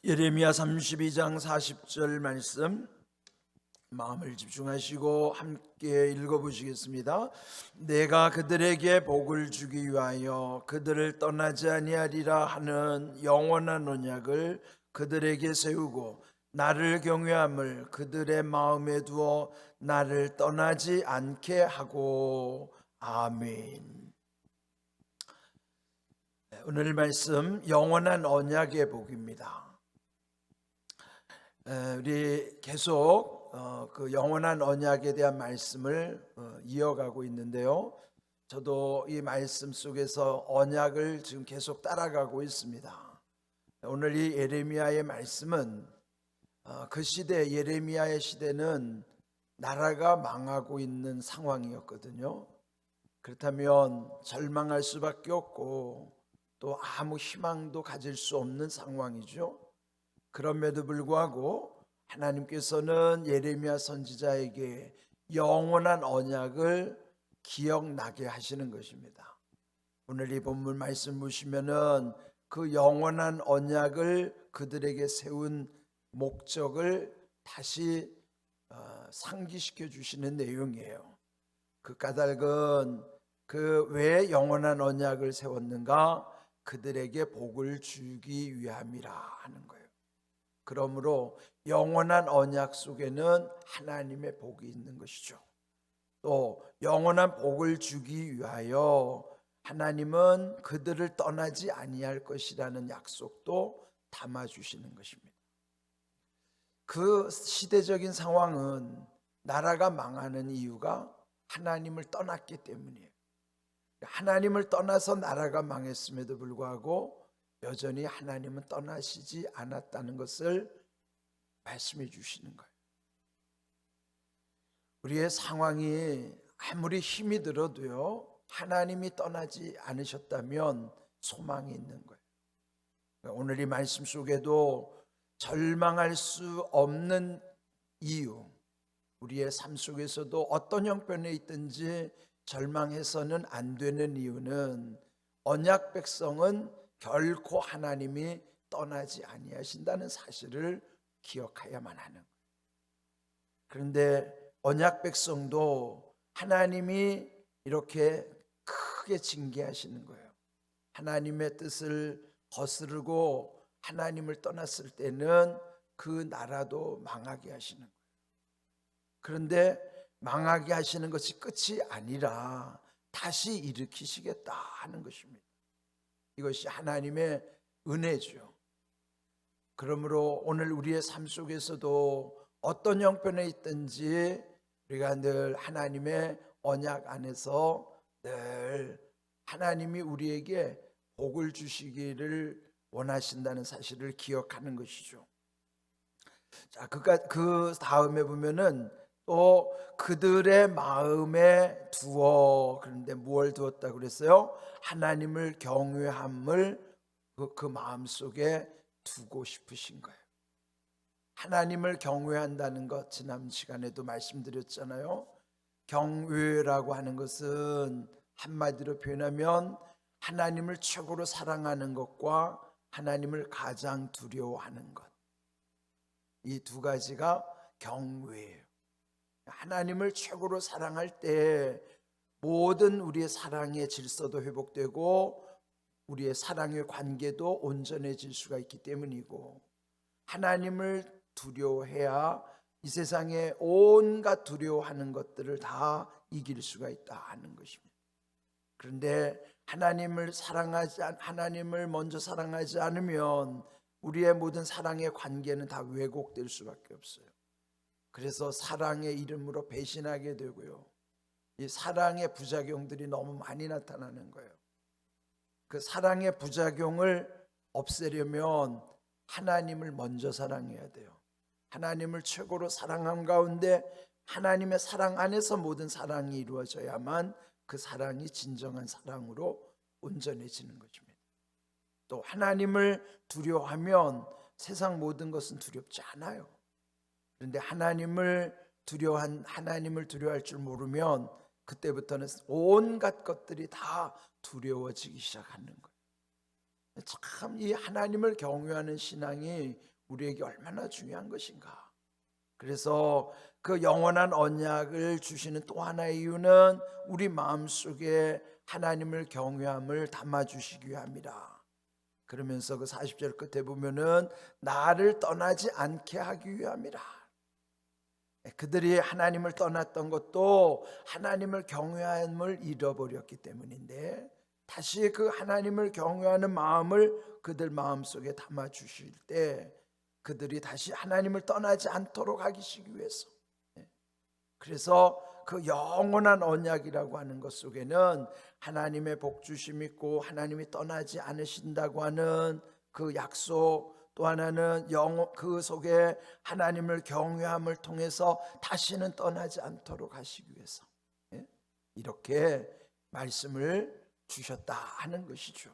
예레미야 32장 40절 말씀 마음을 집중하시고 함께 읽어보시겠습니다. 내가 그들에게 복을 주기 위하여 그들을 떠나지 아니하리라 하는 영원한 언약을 그들에게 세우고 나를 경외함을 그들의 마음에 두어 나를 떠나지 않게 하고. 아멘. 오늘 말씀 영원한 언약의 복입니다. 우리 계속 그 영원한 언약에 대한 말씀을 이어가고 있는데요. 저도 이 말씀 속에서 언약을 지금 계속 따라가고 있습니다. 오늘 이 예레미야의 말씀은 그 시대, 예레미야의 시대는 나라가 망하고 있는 상황이었거든요. 그렇다면 절망할 수밖에 없고 또 아무 희망도 가질 수 없는 상황이죠. 그럼에도 불구하고 하나님께서는 예레미야 선지자에게 영원한 언약을 기억나게 하시는 것입니다. 오늘 이 본문 말씀 보시면은 그 영원한 언약을 그들에게 세운 목적을 다시 상기시켜 주시는 내용이에요. 그 까닭은 그 왜 영원한 언약을 세웠는가? 그들에게 복을 주기 위함이라 하는 거예요. 그러므로 영원한 언약 속에는 하나님의 복이 있는 것이죠. 또 영원한 복을 주기 위하여 하나님은 그들을 떠나지 아니할 것이라는 약속도 담아 주시는 것입니다. 그 시대적인 상황은 나라가 망하는 이유가 하나님을 떠났기 때문이에요. 하나님을 떠나서 나라가 망했음에도 불구하고 여전히 하나님은 떠나시지 않았다는 것을 말씀해 주시는 거예요. 우리의 상황이 아무리 힘이 들어도요, 하나님이 떠나지 않으셨다면 소망이 있는 거예요. 오늘 이 말씀 속에도 절망할 수 없는 이유, 우리의 삶 속에서도 어떤 형편에 있든지 절망해서는 안 되는 이유는 언약 백성은 결코 하나님이 떠나지 아니하신다는 사실을 기억해야만 하는 거예요. 그런데 언약 백성도 하나님이 이렇게 크게 징계하시는 거예요. 하나님의 뜻을 거스르고 하나님을 떠났을 때는 그 나라도 망하게 하시는 거예요. 그런데 망하게 하시는 것이 끝이 아니라 다시 일으키시겠다 하는 것입니다. 이것이 하나님의 은혜죠. 그러므로 오늘 우리의 삶 속에서도 어떤 형편에 있든지 우리가 늘 하나님의 언약 안에서 늘 하나님이 우리에게 복을 주시기를 원하신다는 사실을 기억하는 것이죠. 자, 그 다음에 보면은 또 그들의 마음에 두어, 그런데 무엇을 두었다 그랬어요? 하나님을 경외함을 그 마음속에 두고 싶으신 거예요. 하나님을 경외한다는 것 지난 시간에도 말씀드렸잖아요. 경외라고 하는 것은 한마디로 표현하면 하나님을 최고로 사랑하는 것과 하나님을 가장 두려워하는 것, 이 두 가지가 경외예요. 하나님을 최고로 사랑할 때 모든 우리의 사랑의 질서도 회복되고 우리의 사랑의 관계도 온전해질 수가 있기 때문이고, 하나님을 두려워해야 이 세상에 온갖 두려워하는 것들을 다 이길 수가 있다 하는 것입니다. 그런데 하나님을 먼저 사랑하지 않으면 우리의 모든 사랑의 관계는 다 왜곡될 수밖에 없어요. 그래서 사랑의 이름으로 배신하게 되고요, 이 사랑의 부작용들이 너무 많이 나타나는 거예요. 그 사랑의 부작용을 없애려면 하나님을 먼저 사랑해야 돼요. 하나님을 최고로 사랑함 가운데 하나님의 사랑 안에서 모든 사랑이 이루어져야만 그 사랑이 진정한 사랑으로 온전해지는 것입니다. 또 하나님을 두려워하면 세상 모든 것은 두렵지 않아요. 그런데 하나님을 두려워할 줄 모르면 그때부터는 온갖 것들이 다 두려워지기 시작하는 거예요. 참 이 하나님을 경외하는 신앙이 우리에게 얼마나 중요한 것인가. 그래서 그 영원한 언약을 주시는 또 하나의 이유는 우리 마음속에 하나님을 경외함을 담아주시기 위함이라. 그러면서 그 40절 끝에 보면은 나를 떠나지 않게 하기 위함이라. 그들이 하나님을 떠났던 것도 하나님을 경외함을 잃어버렸기 때문인데, 다시 그 하나님을 경외하는 마음을 그들 마음속에 담아주실 때 그들이 다시 하나님을 떠나지 않도록 하시기 위해서, 그래서 그 영원한 언약이라고 하는 것 속에는 하나님의 복주심이 있고 하나님이 떠나지 않으신다고 하는 그 약속, 또 하나는 그 속에 하나님을 경외함을 통해서 다시는 떠나지 않도록 하시기 위해서 이렇게 말씀을 주셨다 하는 것이죠.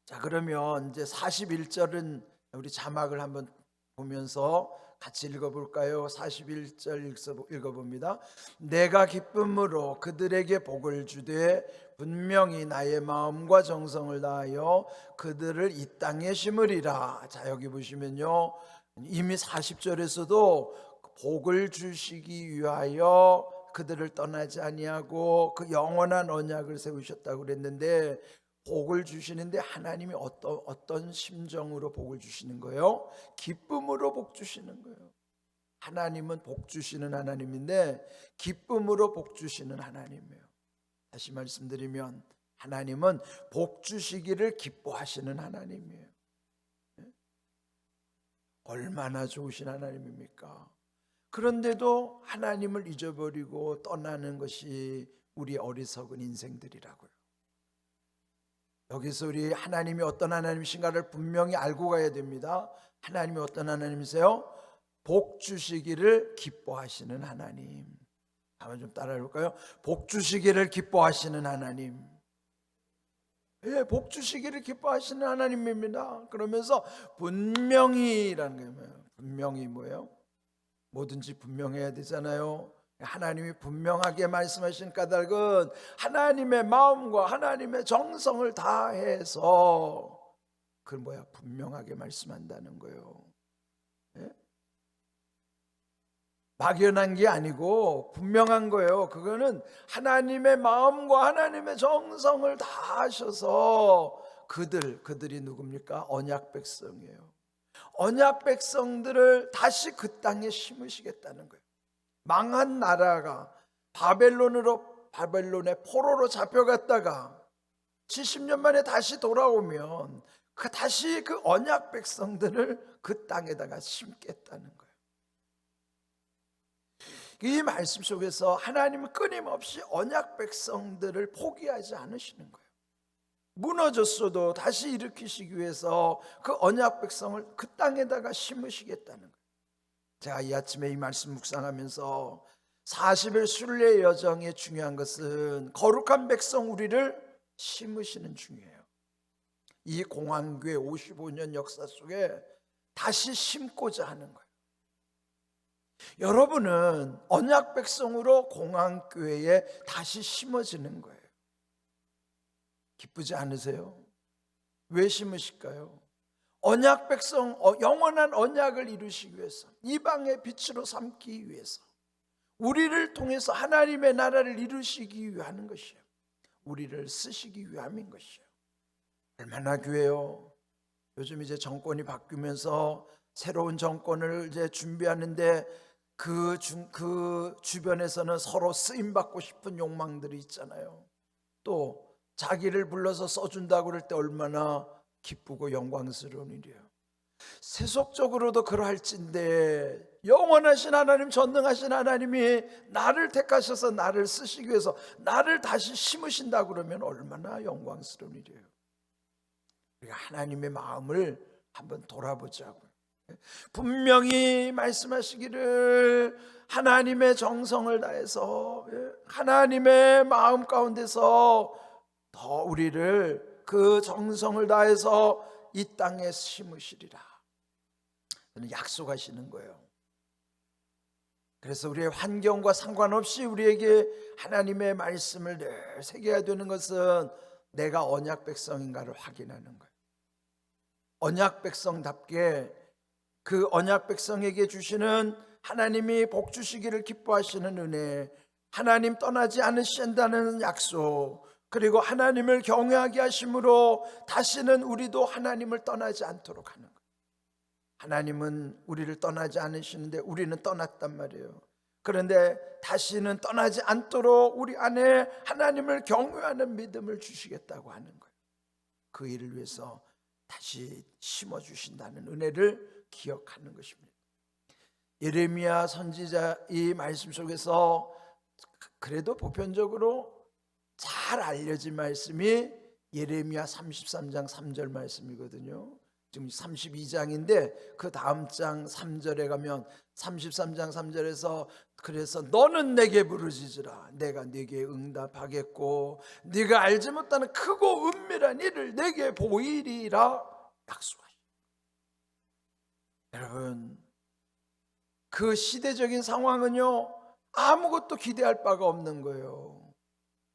자, 그러면 이제 41절은 우리 자막을 한번 보면서 같이 읽어볼까요? 41절 읽어봅니다. 내가 기쁨으로 그들에게 복을 주되 분명히 나의 마음과 정성을 다하여 그들을 이 땅에 심으리라. 자, 여기 보시면요, 이미 40절에서도 복을 주시기 위하여 그들을 떠나지 아니하고 그 영원한 언약을 세우셨다고 그랬는데, 복을 주시는데 하나님이 어떤 심정으로 복을 주시는 거예요? 기쁨으로 복 주시는 거예요. 하나님은 복 주시는 하나님인데 기쁨으로 복 주시는 하나님이에요. 다시 말씀드리면 하나님은 복 주시기를 기뻐하시는 하나님이에요. 얼마나 좋으신 하나님입니까? 그런데도 하나님을 잊어버리고 떠나는 것이 우리 어리석은 인생들이라고요. 여기서 우리 하나님이 어떤 하나님이신가를 분명히 알고 가야 됩니다. 하나님이 어떤 하나님이세요? 복 주시기를 기뻐하시는 하나님. 한번 좀 따라해 볼까요? 복 주시기를 기뻐하시는 하나님. 예, 복 주시기를 기뻐하시는 하나님입니다. 그러면서 분명히라는 게 뭐예요? 분명히 뭐예요? 뭐든지 분명해야 되잖아요. 하나님이 분명하게 말씀하신 까닭은 하나님의 마음과 하나님의 정성을 다해서 그 뭐야? 분명하게 말씀한다는 거예요. 예? 막연한 게 아니고 분명한 거예요. 그거는 하나님의 마음과 하나님의 정성을 다하셔서 그들이 누굽니까? 언약 백성이에요. 언약 백성들을 다시 그 땅에 심으시겠다는 거예요. 망한 나라가 바벨론의 포로로 잡혀갔다가 70년 만에 다시 돌아오면 다시 그 언약 백성들을 그 땅에다가 심겠다는 거예요. 이 말씀 속에서 하나님은 끊임없이 언약 백성들을 포기하지 않으시는 거예요. 무너졌어도 다시 일으키시기 위해서 그 언약 백성을 그 땅에다가 심으시겠다는 거예요. 제가 이 아침에 이 말씀 묵상하면서 40일 순례 여정의 중요한 것은 거룩한 백성 우리를 심으시는 중이에요. 이 공안교회 55년 역사 속에 다시 심고자 하는 거예요. 여러분은 언약 백성으로 공안교회에 다시 심어지는 거예요. 기쁘지 않으세요? 왜 심으실까요? 언약 백성, 영원한 언약을 이루시기 위해서, 이방의 빛으로 삼기 위해서, 우리를 통해서 하나님의 나라를 이루시기 위한 것이에요. 우리를 쓰시기 위함인 것이에요. 얼마나 귀해요. 요즘 이제 정권이 바뀌면서 새로운 정권을 이제 준비하는데 그 주변에서는 서로 쓰임받고 싶은 욕망들이 있잖아요. 또 자기를 불러서 써준다고 그럴 때 얼마나 기쁘고 영광스러운 일이에요. 세속적으로도 그러할진데 영원하신 하나님, 전능하신 하나님이 나를 택하셔서 나를 쓰시기 위해서 나를 다시 심으신다 그러면 얼마나 영광스러운 일이에요. 우리가 하나님의 마음을 한번 돌아보자고요. 분명히 말씀하시기를 하나님의 정성을 다해서 하나님의 마음 가운데서 더 우리를 그 정성을 다해서 이 땅에 심으시리라. 저는 약속하시는 거예요. 그래서 우리의 환경과 상관없이 우리에게 하나님의 말씀을 늘 새겨야 되는 것은 내가 언약 백성인가를 확인하는 거예요. 언약 백성답게 그 언약 백성에게 주시는 하나님이 복 주시기를 기뻐하시는 은혜, 하나님 떠나지 않으신다는 약속, 그리고 하나님을 경외하게 하심으로 다시는 우리도 하나님을 떠나지 않도록 하는 거예요. 하나님은 우리를 떠나지 않으시는데 우리는 떠났단 말이에요. 그런데 다시는 떠나지 않도록 우리 안에 하나님을 경외하는 믿음을 주시겠다고 하는 거예요. 그 일을 위해서 다시 심어주신다는 은혜를 기억하는 것입니다. 예레미야 선지자 이 말씀 속에서 그래도 보편적으로 잘 알려진 말씀이 예레미야 33장 3절 말씀이거든요. 지금 32장인데 그 다음 장 3절에 가면 33장 3절에서 그래서 너는 내게 부르짖으라 내가 네게 응답하겠고 네가 알지 못하는 크고 은밀한 일을 내게 보이리라 약속하시오. 여러분, 그 시대적인 상황은요 아무것도 기대할 바가 없는 거예요.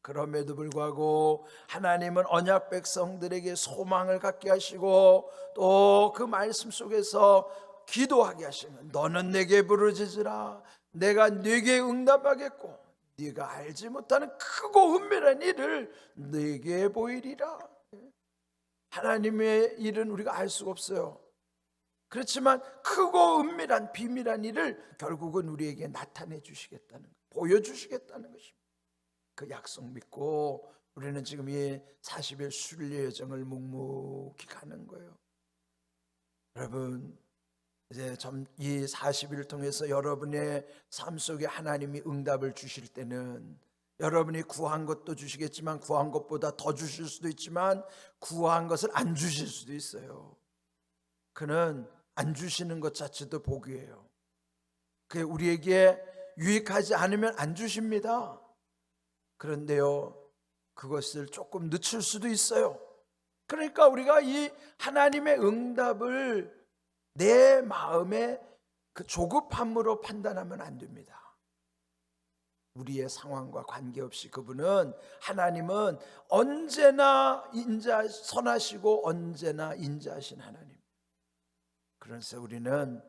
그럼에도 불구하고 하나님은 언약 백성들에게 소망을 갖게 하시고 또 그 말씀 속에서 기도하게 하시는, 너는 내게 부르짖으라 내가 네게 응답하겠고 네가 알지 못하는 크고 은밀한 일을 네게 보이리라. 하나님의 일은 우리가 알 수가 없어요. 그렇지만 크고 은밀한 비밀한 일을 결국은 우리에게 나타내 주시겠다는 것, 보여주시겠다는 것입니다. 그 약속 믿고 우리는 지금 이 40일 순례 여정을 묵묵히 가는 거예요. 여러분, 이제 이 40일을 통해서 여러분의 삶 속에 하나님이 응답을 주실 때는 여러분이 구한 것도 주시겠지만 구한 것보다 더 주실 수도 있지만 구한 것을 안 주실 수도 있어요. 그는 안 주시는 것 자체도 복이에요. 그게 우리에게 유익하지 않으면 안 주십니다. 그런데요, 그것을 조금 늦출 수도 있어요. 그러니까 우리가 이 하나님의 응답을 내 마음의 그 조급함으로 판단하면 안 됩니다. 우리의 상황과 관계없이 그분은, 하나님은 언제나 선하시고 언제나 인자하신 하나님. 그래서 우리는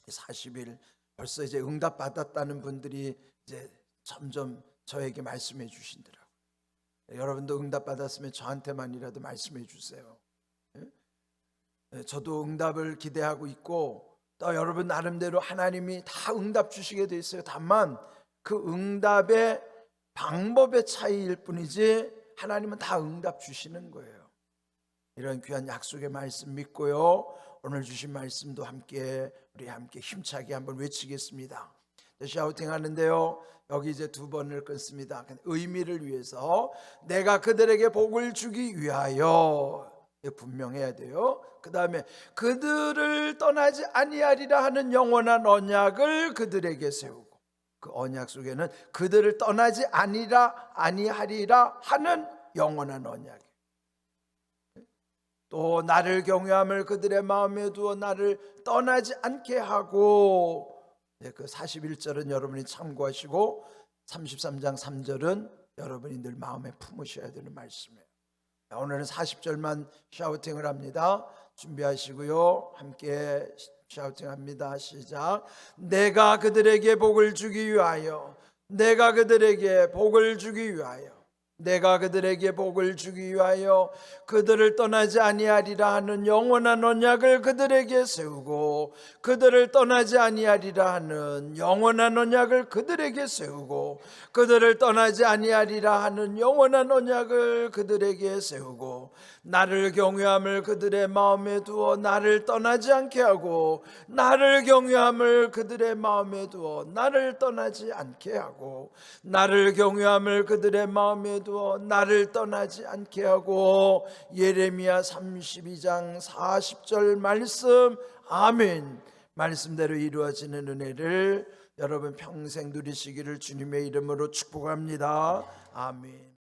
40일 벌써 이제 응답 받았다는 분들이 이제 점점 저에게 말씀해 주신더라고요. 여러분도 응답 받았으면 저한테만이라도 말씀해 주세요. 저도 응답을 기대하고 있고 또 여러분 나름대로 하나님이 다 응답 주시게 돼 있어요. 다만 그 응답의 방법의 차이일 뿐이지 하나님은 다 응답 주시는 거예요. 이런 귀한 약속의 말씀 믿고요, 오늘 주신 말씀도 우리 함께 힘차게 한번 외치겠습니다. 샤우팅 하는데요, 여기 이제 두 번을 끊습니다. 의미를 위해서 내가 그들에게 복을 주기 위하여 분명해야 돼요. 그 다음에 그들을 떠나지 아니하리라 하는 영원한 언약을 그들에게 세우고, 그 언약 속에는 그들을 떠나지 아니하리라 하는 영원한 언약, 또 나를 경외함을 그들의 마음에 두어 나를 떠나지 않게 하고, 그 41절은 여러분이 참고하시고 33장 3절은 여러분이 늘 마음에 품으셔야 되는 말씀이에요. 오늘은 40절만 샤우팅을 합니다. 준비하시고요, 함께 샤우팅합니다. 시작. 내가 그들에게 복을 주기 위하여, 내가 그들에게 복을 주기 위하여, 내가 그들에게 복을 주기 위하여 그들을 떠나지 아니하리라 하는 영원한 언약을 그들에게 세우고, 그들을 떠나지 아니하리라 하는 영원한 언약을 그들에게 세우고, 그들을 떠나지 아니하리라 하는 영원한 언약을 그들에게 세우고, 나를 경외함을 그들의 마음에 두어 나를 떠나지 않게 하고, 나를 경외함을 그들의 마음에 두어 나를 떠나지 않게 하고, 나를 경외함을 그들의 마음에 두어 나를 떠나지 않게 하고. 예레미야 32장 40절 말씀, 아멘. 말씀대로 이루어지는 은혜를 여러분 평생 누리시기를 주님의 이름으로 축복합니다. 아멘.